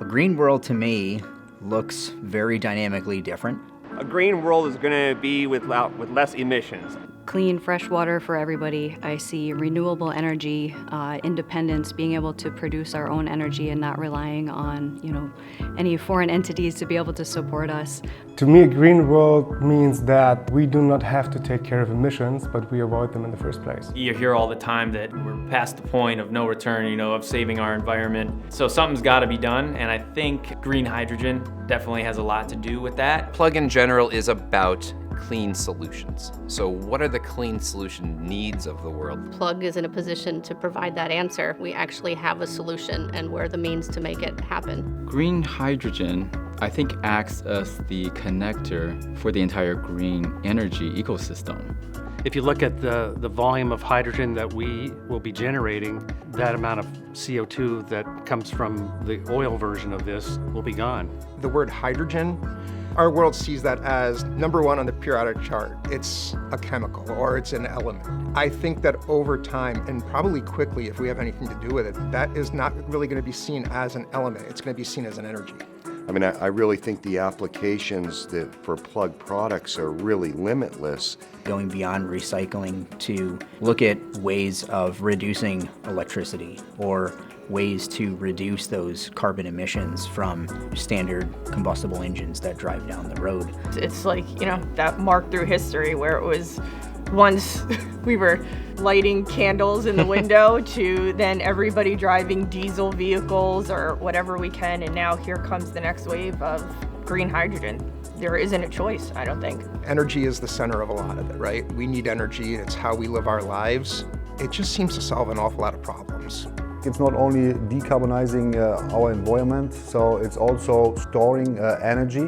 A green world to me looks very dynamically different. A green world is going to be with less emissions. Clean, fresh water for everybody. I see renewable energy, independence, being able to produce our own energy and not relying on, any foreign entities to be able to support us. To me, a green world means that we do not have to take care of emissions, but we avoid them in the first place. You hear all the time that we're past the point of no return, of saving our environment. So something's got to be done, and I think green hydrogen definitely has a lot to do with that. Plug in general is about clean solutions. So what are the clean solution needs of the world? Plug is in a position to provide that answer. We actually have a solution and we're the means to make it happen. Green hydrogen, I think, acts as the connector for the entire green energy ecosystem. If you look at the volume of hydrogen that we will be generating, that amount of CO2 that comes from the oil version of this will be gone. The word hydrogen, our world sees that as number one on the periodic chart. It's a chemical or it's an element. I think that over time, and probably quickly if we have anything to do with it, that is not really going to be seen as an element. It's going to be seen as an energy. I mean, I really think the applications for Plug products are really limitless. Going beyond recycling to look at ways of reducing electricity or ways to reduce those carbon emissions from standard combustible engines that drive down the road. It's like, that mark through history where it was once we were lighting candles in the window to then everybody driving diesel vehicles or whatever we can, and now here comes the next wave of green hydrogen. There isn't a choice, I don't think. Energy is the center of a lot of it, right? We need energy, it's how we live our lives. It just seems to solve an awful lot of problems. It's not only decarbonizing our environment, so it's also storing energy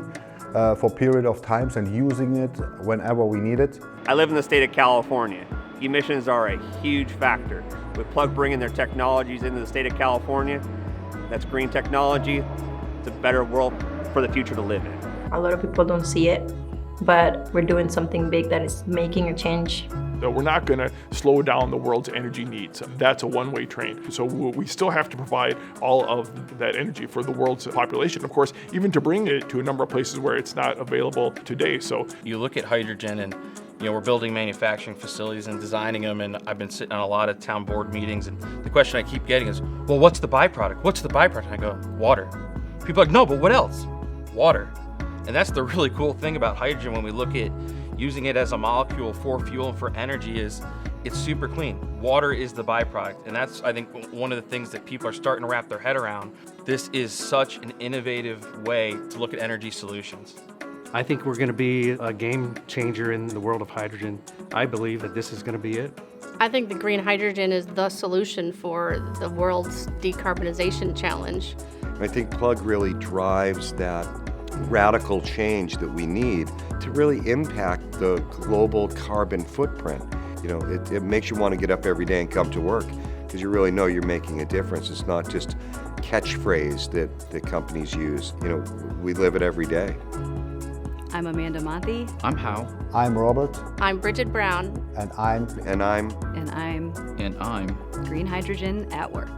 for a period of times and using it whenever we need it. I live in the state of California. Emissions are a huge factor. With Plug bringing their technologies into the state of California, that's green technology. It's a better world for the future to live in. A lot of people don't see it, but we're doing something big that is making a change. So we're not going to slow down the world's energy needs. That's a one-way train. So we still have to provide all of that energy for the world's population, of course, even to bring it to a number of places where it's not available today. So You look at hydrogen and we're building manufacturing facilities and designing them, and I've been sitting on a lot of town board meetings, and the question I keep getting is, well, what's the byproduct? What's the byproduct? And I go, water. People are like, no, but what else? Water. And that's the really cool thing about hydrogen when we look at using it as a molecule for fuel and for energy is it's super clean. Water is the byproduct, and that's, I think, one of the things that people are starting to wrap their head around. This is such an innovative way to look at energy solutions. I think we're going to be a game changer in the world of hydrogen. I believe that this is going to be it. I think the green hydrogen is the solution for the world's decarbonization challenge. I think Plug really drives that radical change that we need to really impact the global carbon footprint. It makes you want to get up every day and come to work because you really know you're making a difference. It's not just catchphrase that companies use. We live it every day. I'm Amanda Monty. I'm Hal. I'm Robert. I'm Bridget Brown. And I'm And I'm And I'm Green Hydrogen at Work.